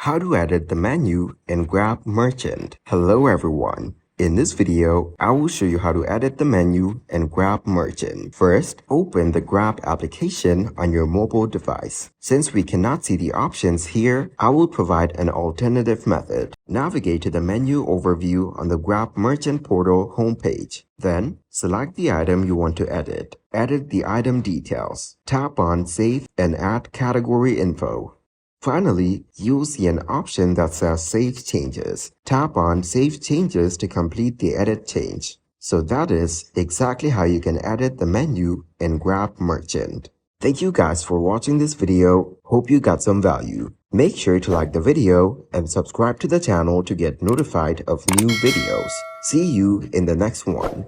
How to edit the menu in Grab Merchant. Hello everyone. In this video, I will show you how to edit the menu in Grab Merchant. First, open the Grab application on your mobile device. Since we cannot see the options here, I will provide an alternative method. Navigate to the menu overview on the Grab Merchant portal homepage. Then, select the item you want to edit. Edit the item details. Tap on Save and add category info. Finally, you'll see an option that says Save Changes. Tap on Save Changes to complete the edit change. So that is exactly how you can edit the menu in Grab Merchant. Thank you guys for watching this video. Hope you got some value. Make sure to like the video and subscribe to the channel to get notified of new videos. See you in the next one.